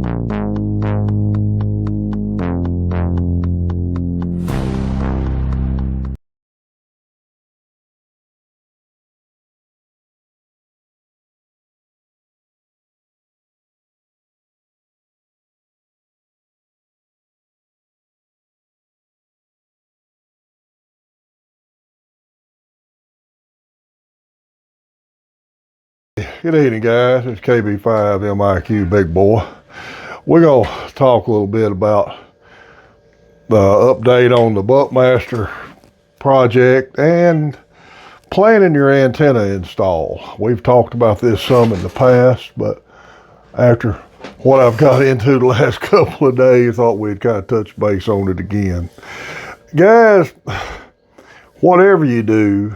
Good evening, guys. It's KB5 MIQ Big Boy. We're going to talk a little bit about the update on the Buckmaster project and planning your antenna install. We've talked about this some in the past, but after what I've got into the last couple of days, I thought we'd kind of touch base on it again. Guys, whatever you do,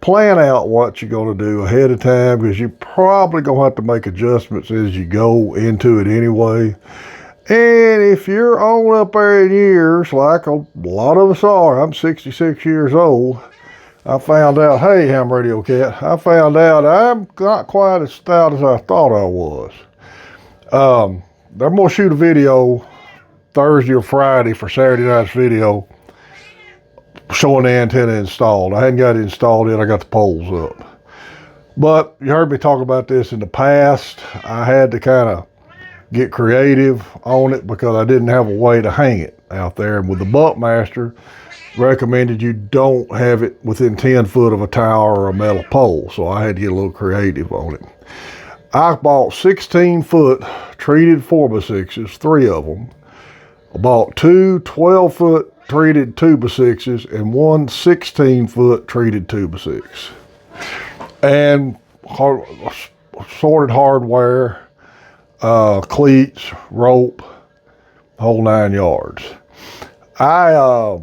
plan out what you're going to do ahead of time, because you're probably going to have to make adjustments as you go into it anyway. And if you're on up there in years, like a lot of us are, I'm 66 years old, I found out, hey, Ham Radio Cat, I found out I'm not quite as stout as I thought I was. I'm going to shoot a video Thursday or Friday for Saturday night's video showing the antenna installed. I hadn't got it installed yet. I got the poles up. But you heard me talk about this in the past. I had to kind of get creative on it because I didn't have a way to hang it out there. And with the Buckmaster, recommended you don't have it within 10 foot of a tower or a metal pole. So I had to get a little creative on it. I bought 16 foot treated 4x6s, 3 of them. I bought 2 12 foot treated 2x6s and 1 16 foot treated 2x6, and sorted hardware, cleats, rope, whole 9 yards. Only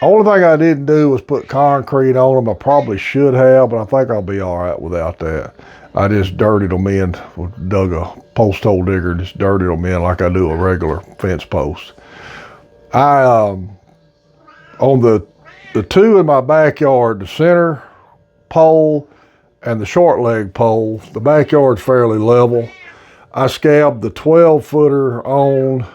thing I didn't do was put concrete on them. I probably should have, but I think I'll be all right without that. I just dirtied them in, dug a post hole digger, just dirtied them in like I do a regular fence post. On the 2 in my backyard, the center pole and the short leg pole, the backyard's fairly level. I scabbed the 12 footer on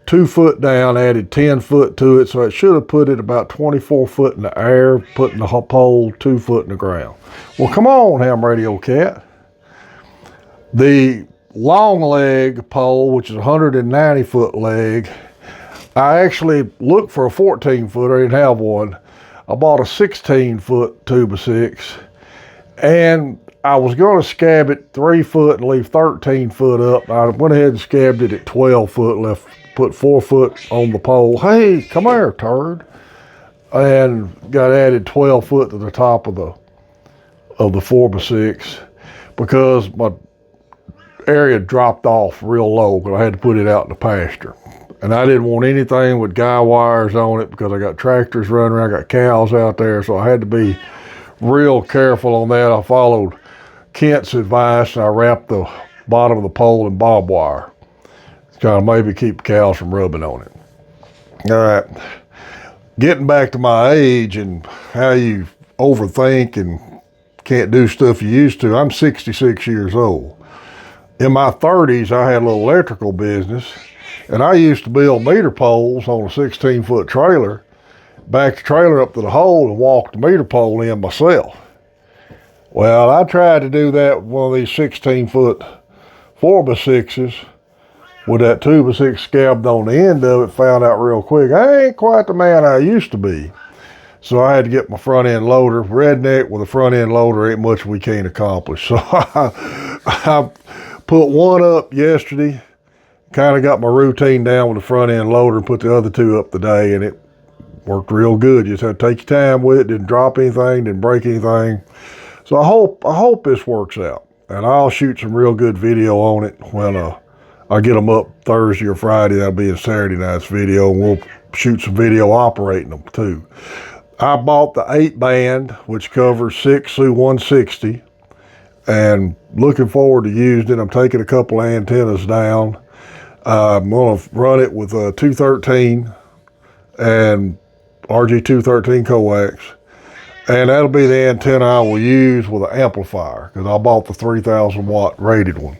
2 foot down, added 10 foot to it, so it should have put it about 24 foot in the air, putting the pole 2 foot in the ground. Well, come on, Ham Radio Cat. The long leg pole, which is a 190 foot leg, I actually looked for a 14 footer. I didn't have one. I bought a 16 foot 2x6, and I was going to scab it 3 foot and leave 13 foot up. I went ahead and scabbed it at 12 foot, put 4 foot on the pole. Hey, come here, turd. And got added 12 foot to the top of the 4x6 because my area dropped off real low because I had to put it out in the pasture. And I didn't want anything with guy wires on it because I got tractors running around, I got cows out there, so I had to be real careful on that. I followed Kent's advice and I wrapped the bottom of the pole in barbed wire. Kind of maybe keep the cows from rubbing on it. All right, getting back to my age and how you overthink and can't do stuff you used to. I'm 66 years old. In my 30s, I had a little electrical business, and I used to build meter poles on a 16 foot trailer, back the trailer up to the hole and walk the meter pole in myself. Well, I tried to do that with one of these 16 foot 4x6s with that 2x6 scabbed on the end of it. Found out real quick, I ain't quite the man I used to be. So I had to get my front end loader. Redneck with a front end loader ain't much we can't accomplish. So I put one up yesterday, kind of got my routine down with the front end loader, and put the other 2 up today, and it worked real good. You just had to take your time with it, didn't drop anything, didn't break anything. So I hope this works out, and I'll shoot some real good video on it when I get them up Thursday or Friday. That'll be in Saturday night's video, and we'll shoot some video operating them too. I bought the 8-band, which covers 6 through 160, and looking forward to using it. I'm taking a couple of antennas down. I'm going to run it with a 213 and RG213 coax, And that'll be the antenna I will use with an amplifier, because I bought the 3,000 watt rated one.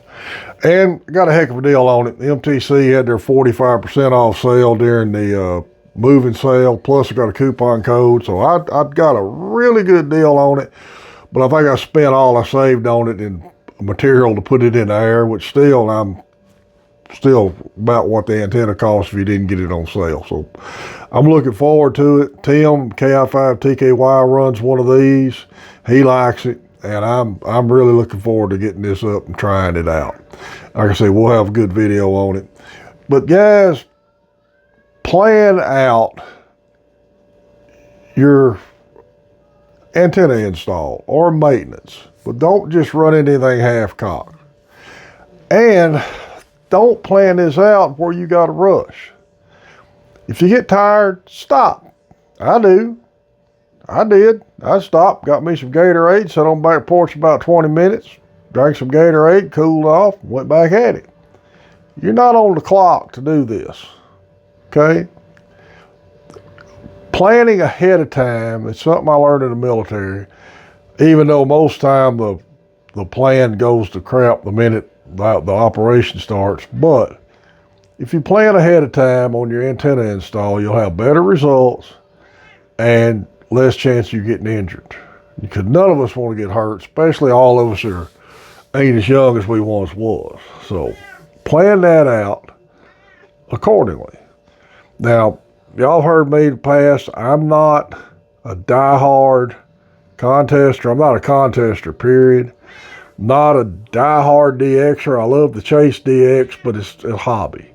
And got a heck of a deal on it. The MTC had their 45% off sale during the moving sale, plus I got a coupon code, so I got a really good deal on it. But I think I spent all I saved on it in material to put it in the air, which still I'm still about what the antenna costs if you didn't get it on sale. So I'm looking forward to it. Tim, KI5TKY, runs one of these. He likes it, and I'm really looking forward to getting this up and trying it out. Like I say, we'll have a good video on it. But guys, plan out your antenna install or maintenance, but don't just run anything half-cocked. And don't plan this out where you got to rush. If you get tired, stop. I do. I did. I stopped, got me some Gatorade, sat on the back porch about 20 minutes, drank some Gatorade, cooled off, went back at it. You're not on the clock to do this, okay? Planning ahead of time is something I learned in the military, even though most time the plan goes to crap the minute the operation starts. But if you plan ahead of time on your antenna install, you'll have better results and less chance of you getting injured. Because none of us want to get hurt, especially all of us that ain't as young as we once was. So plan that out accordingly. Now, y'all heard me in the past, I'm not a diehard contester. I'm not a contester, period. Not a diehard DXer. I love the Chase DX, but it's a hobby.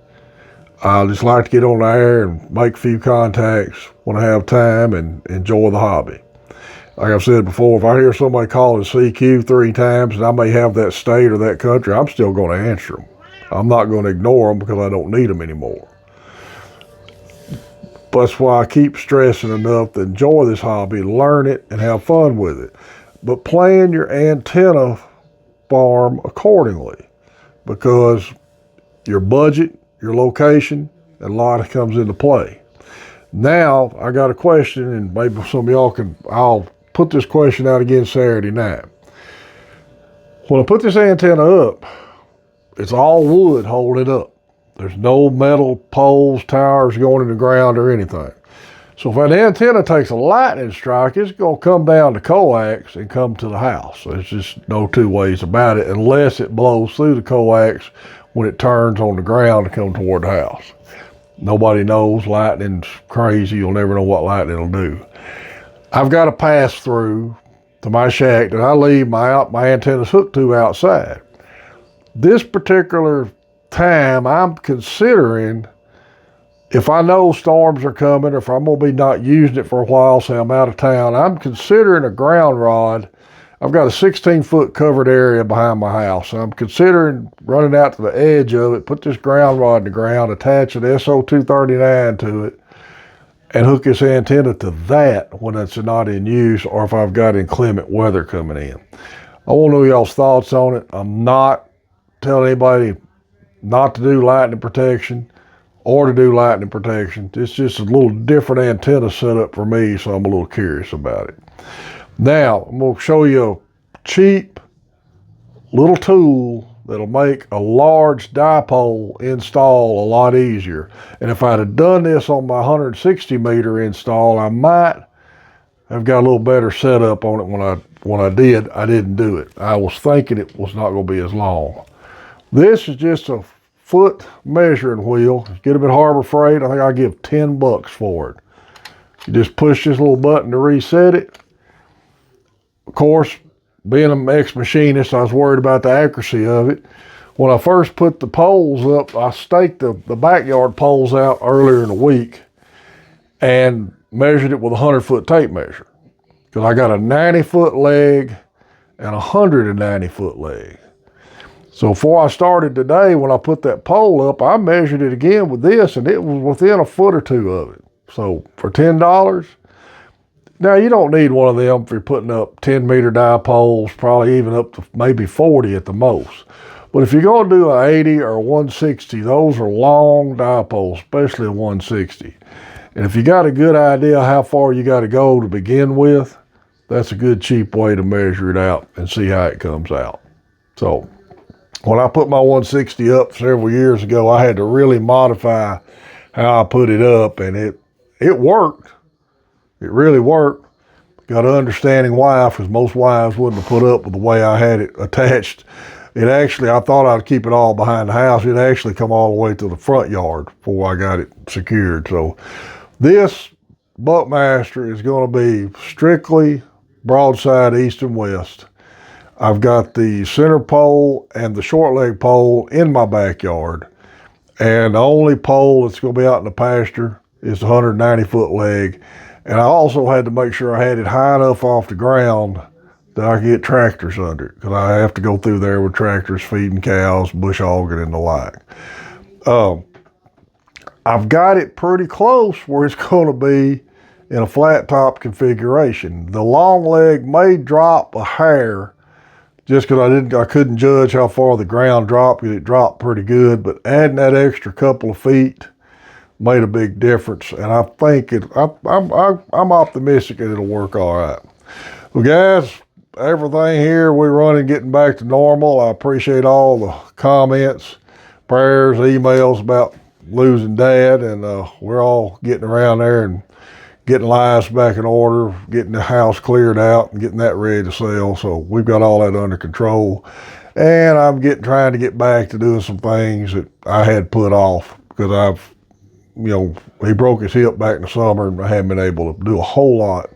I just like to get on the air and make a few contacts when I have time and enjoy the hobby. Like I've said before, if I hear somebody calling CQ 3 times and I may have that state or that country, I'm still going to answer them. I'm not going to ignore them because I don't need them anymore. That's why I keep stressing enough to enjoy this hobby, learn it, and have fun with it. But plan your antenna farm accordingly, because your budget, your location, and a lot comes into play. Now, I got a question, and maybe some of y'all I'll put this question out again Saturday night. When I put this antenna up, it's all wood holding it up. There's no metal poles, towers going in the ground or anything. So if an antenna takes a lightning strike, it's going to come down the coax and come to the house. There's just no two ways about it, unless it blows through the coax when it turns on the ground to come toward the house. Nobody knows. Lightning's crazy. You'll never know what lightning will do. I've got a pass through to my shack that I leave my antennas hooked to outside. This particular time, I'm considering, if I know storms are coming, or if I'm going to be not using it for a while, say I'm out of town, I'm considering a ground rod. I've got a 16-foot covered area behind my house. I'm considering running out to the edge of it, put this ground rod in the ground, attach an SO239 to it, and hook this antenna to that when it's not in use, or if I've got inclement weather coming in. I want to know y'all's thoughts on it. I'm not telling anybody not to do lightning protection or to do lightning protection. It's just a little different antenna setup for me, so I'm a little curious about it. Now, I'm going to show you a cheap little tool that'll make a large dipole install a lot easier. And if I'd have done this on my 160 meter install, I might have got a little better setup on it when I did. I didn't do it. I was thinking it was not going to be as long. This is just a foot measuring wheel. Get them at Harbor Freight. I think I'll give $10 for it. You just push this little button to reset it. Of course, being an ex-machinist, I was worried about the accuracy of it. When I first put the poles up, I staked the backyard poles out earlier in the week and measured it with a 100-foot tape measure, because I got a 90-foot leg and a 190-foot leg. So before I started today, when I put that pole up, I measured it again with this, and it was within a foot or two of it. So for $10, now you don't need one of them if you're putting up 10-meter dipoles, probably even up to maybe 40 at the most. But if you're going to do an 80 or 160, those are long dipoles, especially a 160. And if you got a good idea how far you got to go to begin with, that's a good cheap way to measure it out and see how it comes out. So when I put my 160 up several years ago, I had to really modify how I put it up, and it worked. It really worked. Got an understanding wife, because most wives wouldn't have put up with the way I had it attached. It actually, I thought I'd keep it all behind the house. It actually come all the way to the front yard before I got it secured. So this Buckmaster is going to be strictly broadside east and west. I've got the center pole and the short leg pole in my backyard. And the only pole that's going to be out in the pasture is the 190-foot leg. And I also had to make sure I had it high enough off the ground that I could get tractors under it, because I have to go through there with tractors feeding cows, bush hogging, and the like. I've got it pretty close where it's going to be in a flat top configuration. The long leg may drop a hair just because I couldn't judge how far the ground dropped, because it dropped pretty good, but adding that extra couple of feet made a big difference, and I think I'm optimistic that it'll work all right. Well, guys, everything here we're running, getting back to normal. I appreciate all the comments, prayers, emails about losing Dad, and we're all getting around there and getting lives back in order, getting the house cleared out, and getting that ready to sell. So we've got all that under control, and I'm trying to get back to doing some things that I had put off, because he broke his hip back in the summer, and I haven't been able to do a whole lot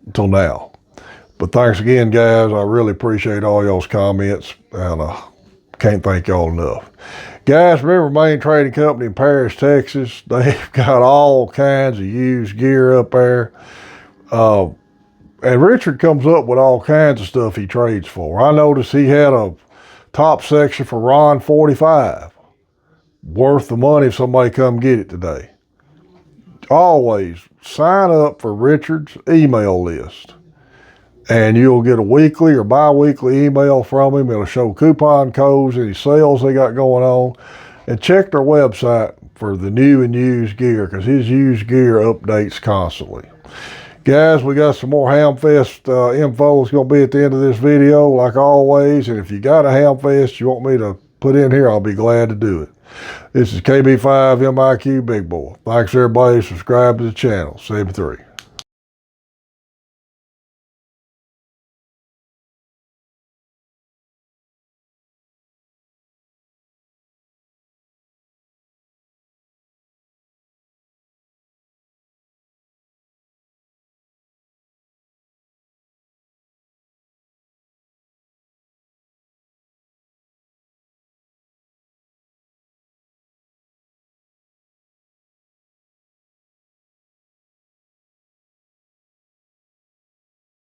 until now. But thanks again, guys. I really appreciate all y'all's comments, and can't thank y'all enough. Guys, remember Main Trading Company in Paris, Texas. They've got all kinds of used gear up there. And Richard comes up with all kinds of stuff he trades for. I noticed he had a top section for Ron 45. Worth the money if somebody come get it today. Always sign up for Richard's email list, and you'll get a weekly or bi-weekly email from him. It'll show coupon codes, any sales they got going on, and check their website for the new and used gear, because his used gear updates constantly. Guys, we got some more Hamfest info. It's going to be at the end of this video, like always, and if you got a Hamfest you want me to put in here, I'll be glad to do it. This is KB5 MIQ Big Boy. Thanks everybody. Subscribe to the channel. Save 3.